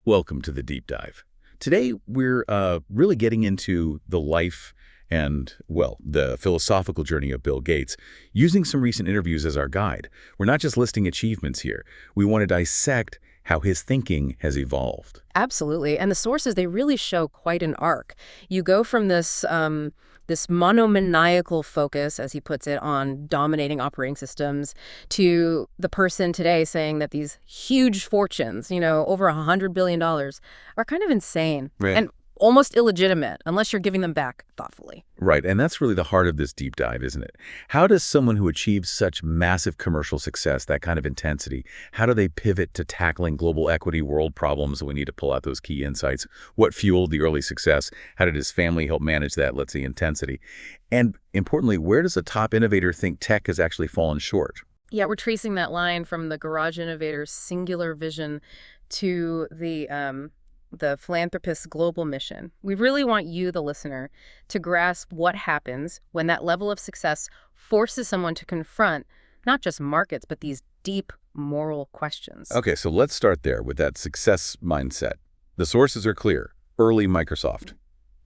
Welcome to the deep dive. Today, we're really getting into the life and, well, the philosophical journey of Bill Gates, using some recent interviews as our guide. We're not just listing achievements here. We want to dissect how his thinking has evolved. Absolutely. And the sources, they really show quite an arc. You go from this monomaniacal focus, as he puts it, on dominating operating systems to the person today saying that these huge fortunes, over $100 billion, are kind of insane. Right. And almost illegitimate unless you're giving them back thoughtfully. Right, and that's really the heart of this deep dive, isn't it? How does someone who achieves such massive commercial success, that kind of intensity, how do they pivot to tackling global equity, world problems? We need to pull out those key insights. What fueled the early success? How did his family help manage that, let's say, intensity? And importantly, where does a top innovator think tech has actually fallen short? Yeah, we're tracing that line from the garage innovator's singular vision to the philanthropist's global mission. We really want you, the listener, to grasp what happens when that level of success forces someone to confront not just markets, but these deep moral questions. Okay, so let's start there with that success mindset. The sources are clear. Early Microsoft.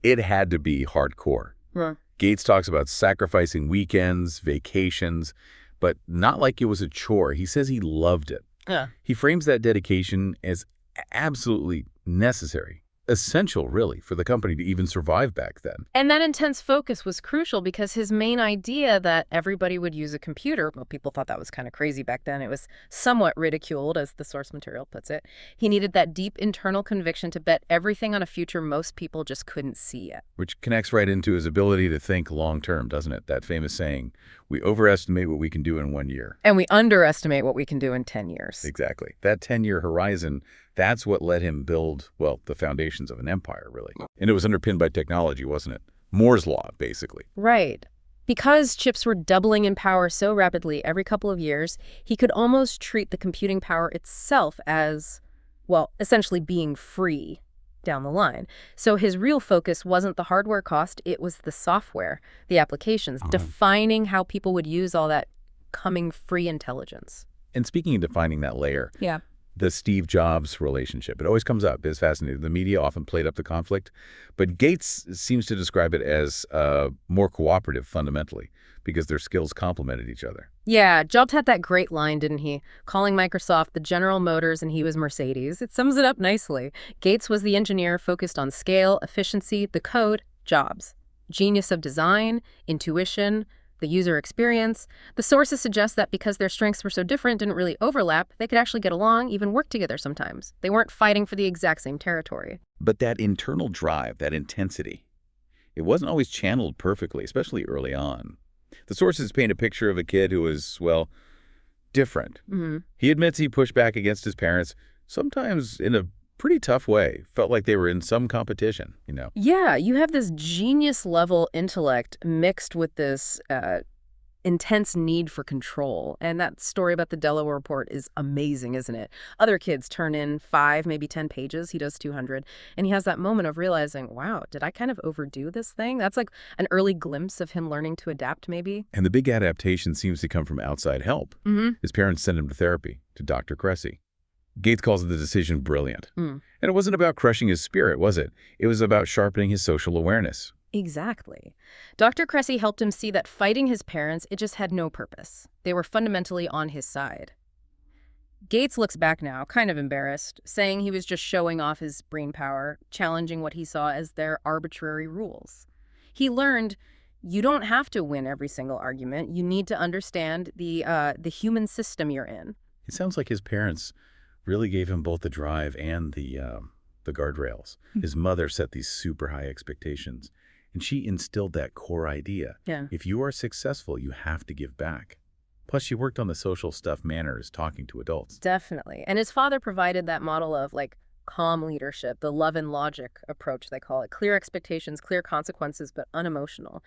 It had to be hardcore. Yeah. Gates talks about sacrificing weekends, vacations, but not like it was a chore. He says he loved it. Yeah. He frames that dedication as absolutely necessary, essential, really, for the company to even survive back then. And that intense focus was crucial because his main idea that everybody would use a computer, well, people thought that was kind of crazy back then. It was somewhat ridiculed, as the source material puts it. He needed that deep internal conviction to bet everything on a future most people just couldn't see yet. Which connects right into his ability to think long-term, doesn't it? That famous saying, we overestimate what we can do in 1 year. And we underestimate what we can do in 10 years. Exactly. That 10-year horizon, that's what let him build, well, the foundations of an empire, really. And it was underpinned by technology, wasn't it? Moore's Law, basically. Right. Because chips were doubling in power so rapidly every couple of years, he could almost treat the computing power itself as, well, essentially being free down the line. So his real focus wasn't the hardware cost, it was the software, the applications, defining how people would use all that coming free intelligence. And speaking of defining that layer, Yeah. the Steve Jobs relationship, it always comes up. It's fascinating. The media often played up the conflict, but Gates seems to describe it as more cooperative fundamentally because their skills complemented each other. Yeah, Jobs had that great line, didn't he? Calling Microsoft the General Motors and he was Mercedes. It sums it up nicely. Gates was the engineer focused on scale, efficiency, the code. Jobs. Genius of design, intuition, the user experience. The sources suggest that because their strengths were so different, didn't really overlap, they could actually get along, even work together sometimes. They weren't fighting for the exact same territory. But that internal drive, that intensity, it wasn't always channeled perfectly, especially early on. The sources paint a picture of a kid who was, well, different. Mm-hmm. He admits he pushed back against his parents, sometimes in a pretty tough way. Felt like they were in some competition, Yeah, you have this genius-level intellect mixed with this intense need for control. And that story about the Delaware report is amazing, isn't it? Other kids turn in 5, maybe 10 pages. He does 200. And he has that moment of realizing, wow, did I kind of overdo this thing? That's like an early glimpse of him learning to adapt, maybe. And the big adaptation seems to come from outside help. Mm-hmm. His parents sent him to therapy, to Dr. Cressy. Gates calls the decision brilliant. And it wasn't about crushing his spirit, was it? It was about sharpening his social awareness. Exactly. Dr. Cressy helped him see that fighting his parents, it just had no purpose. They were fundamentally on his side. Gates looks back now, kind of embarrassed, saying he was just showing off his brain power, challenging what he saw as their arbitrary rules. He learned you don't have to win every single argument. You need to understand the human system you're in. It sounds like his parents really gave him both the drive and the guardrails. His mother set these super high expectations. And she instilled that core idea. Yeah. If you are successful, you have to give back. Plus, she worked on the social stuff, manners, talking to adults. Definitely. And his father provided that model of, calm leadership, the love and logic approach, they call it. Clear expectations, clear consequences, but unemotional.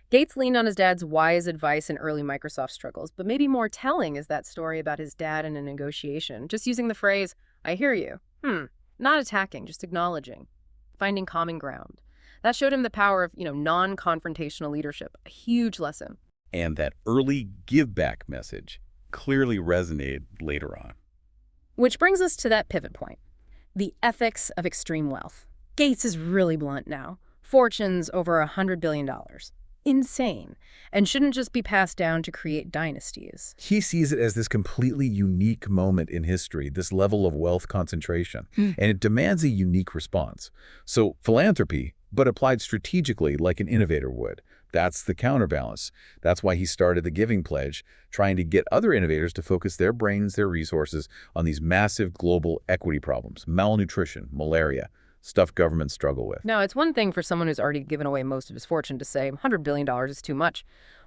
Gates leaned on his dad's wise advice in early Microsoft struggles, but maybe more telling is that story about his dad in a negotiation, just using the phrase, I hear you. Not attacking, just acknowledging, finding common ground. That showed him the power of, non-confrontational leadership, a huge lesson. And that early give-back message clearly resonated later on. Which brings us to that pivot point. The ethics of extreme wealth. Gates is really blunt now. Fortunes over $100 billion. Insane. And shouldn't just be passed down to create dynasties. He sees it as this completely unique moment in history, this level of wealth concentration, and it demands a unique response. So philanthropy, but applied strategically like an innovator would. That's the counterbalance. That's why he started the Giving Pledge, trying to get other innovators to focus their brains, their resources on these massive global equity problems, malnutrition, malaria, stuff governments struggle with. Now, it's one thing for someone who's already given away most of his fortune to say $100 billion is too much.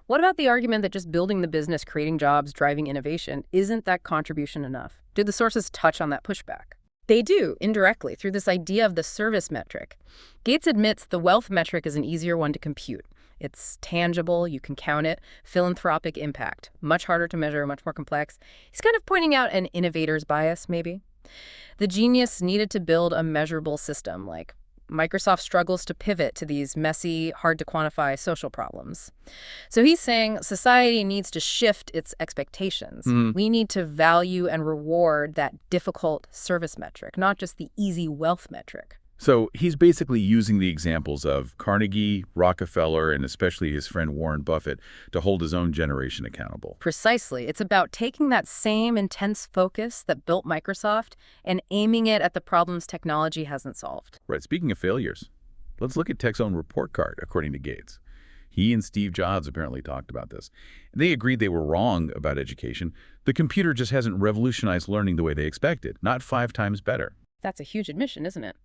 What about the argument that just building the business, creating jobs, driving innovation, isn't that contribution enough? Do the sources touch on that pushback? They do, indirectly, through this idea of the service metric. Gates admits the wealth metric is an easier one to compute. It's tangible, you can count it, philanthropic impact. Much harder to measure, much more complex. He's kind of pointing out an innovator's bias, maybe. The genius needed to build a measurable system, like Microsoft struggles to pivot to these messy, hard-to-quantify social problems. So he's saying society needs to shift its expectations. We need to value and reward that difficult service metric, not just the easy wealth metric. So he's basically using the examples of Carnegie, Rockefeller, and especially his friend Warren Buffett to hold his own generation accountable. Precisely. It's about taking that same intense focus that built Microsoft and aiming it at the problems technology hasn't solved. Right. Speaking of failures, let's look at Tech's own report card, according to Gates. He and Steve Jobs apparently talked about this. They agreed they were wrong about education. The computer just hasn't revolutionized learning the way they expected, not 5 times better. That's a huge admission, isn't it?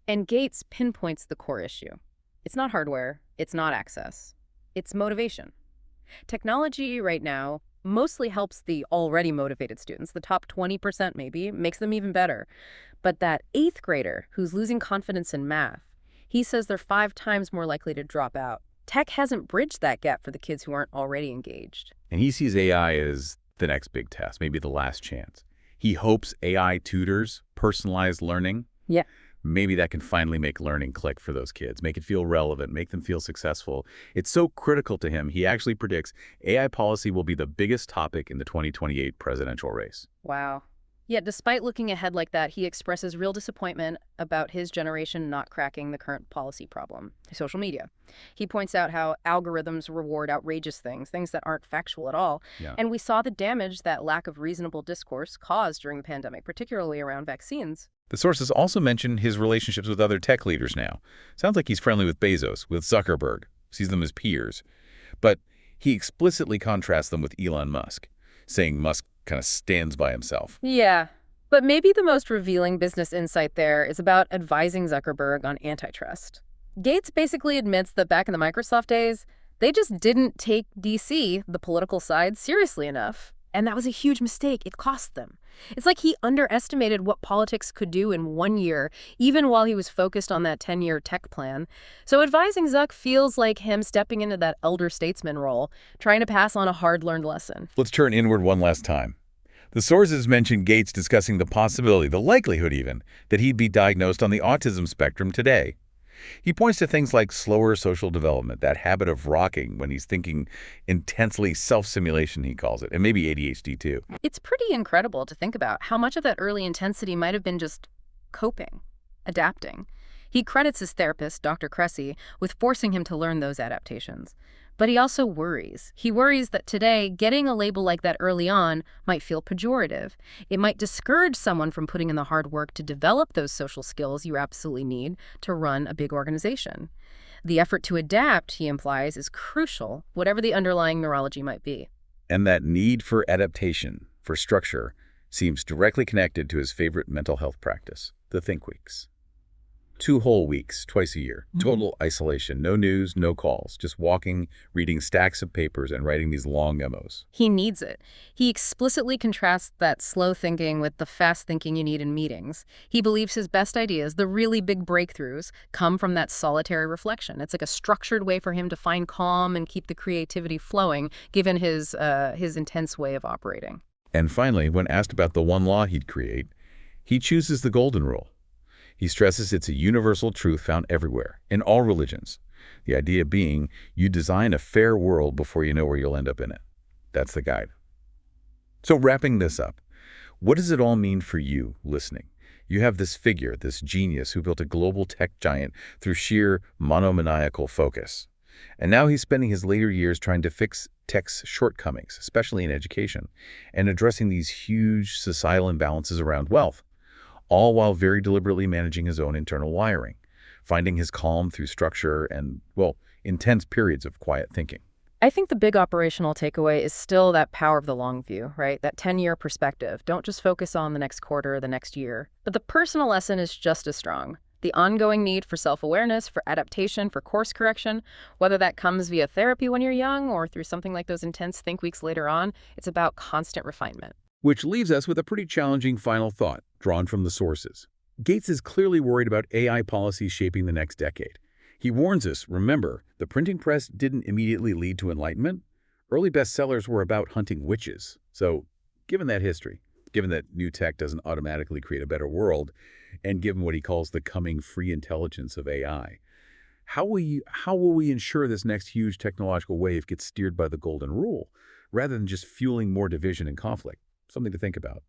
And Gates pinpoints the core issue. It's not hardware, it's not access, it's motivation. Technology right now mostly helps the already motivated students, the top 20% maybe, makes them even better. But that 8th grader who's losing confidence in math, he says they're 5 times more likely to drop out. Tech hasn't bridged that gap for the kids who aren't already engaged. And he sees AI as the next big test, maybe the last chance. He hopes AI tutors personalized learning. Yeah. Maybe that can finally make learning click for those kids, make it feel relevant, make them feel successful. It's so critical to him, he actually predicts AI policy will be the biggest topic in the 2028 presidential race. Wow. Yet despite looking ahead like that, he expresses real disappointment about his generation not cracking the current policy problem, social media. He points out how algorithms reward outrageous things that aren't factual at all. Yeah. And we saw the damage that lack of reasonable discourse caused during the pandemic, particularly around vaccines. The sources also mention his relationships with other tech leaders now. Sounds like he's friendly with Bezos, with Zuckerberg, sees them as peers. But he explicitly contrasts them with Elon Musk, saying Musk kind of stands by himself. Yeah, but maybe the most revealing business insight there is about advising Zuckerberg on antitrust. Gates basically admits that back in the Microsoft days, they just didn't take DC, the political side, seriously enough. And that was a huge mistake. It cost them. It's like he underestimated what politics could do in 1 year, even while he was focused on that 10-year tech plan. So advising Zuck feels like him stepping into that elder statesman role, trying to pass on a hard-learned lesson. Let's turn inward one last time. The sources mention Gates discussing the possibility, the likelihood even, that he'd be diagnosed on the autism spectrum today. He points to things like slower social development, that habit of rocking when he's thinking intensely, self-simulation, he calls it, and maybe ADHD too. It's pretty incredible to think about how much of that early intensity might have been just coping, adapting. He credits his therapist, Dr. Cressy, with forcing him to learn those adaptations. But he also worries. He worries that today, getting a label like that early on might feel pejorative. It might discourage someone from putting in the hard work to develop those social skills you absolutely need to run a big organization. The effort to adapt, he implies, is crucial, whatever the underlying neurology might be. And that need for adaptation, for structure, seems directly connected to his favorite mental health practice, the Think Weeks. 2 whole weeks, twice a year. Total isolation. No news, no calls. Just walking, reading stacks of papers, and writing these long memos. He needs it. He explicitly contrasts that slow thinking with the fast thinking you need in meetings. He believes his best ideas, the really big breakthroughs, come from that solitary reflection. It's like a structured way for him to find calm and keep the creativity flowing, given his intense way of operating. And finally, when asked about the one law he'd create, he chooses the golden rule. He stresses it's a universal truth found everywhere, in all religions. The idea being, you design a fair world before you know where you'll end up in it. That's the guide. So wrapping this up, what does it all mean for you listening? You have this figure, this genius who built a global tech giant through sheer monomaniacal focus. And now he's spending his later years trying to fix tech's shortcomings, especially in education, and addressing these huge societal imbalances around wealth, all while very deliberately managing his own internal wiring, finding his calm through structure and, well, intense periods of quiet thinking. I think the big operational takeaway is still that power of the long view, right? That 10-year perspective. Don't just focus on the next quarter or the next year. But the personal lesson is just as strong. The ongoing need for self-awareness, for adaptation, for course correction, whether that comes via therapy when you're young or through something like those intense think weeks later on, it's about constant refinement. Which leaves us with a pretty challenging final thought, drawn from the sources. Gates is clearly worried about AI policies shaping the next decade. He warns us, remember, the printing press didn't immediately lead to enlightenment. Early bestsellers were about hunting witches. So, given that history, given that new tech doesn't automatically create a better world, and given what he calls the coming free intelligence of AI, how will we ensure this next huge technological wave gets steered by the golden rule, rather than just fueling more division and conflict? Something to think about.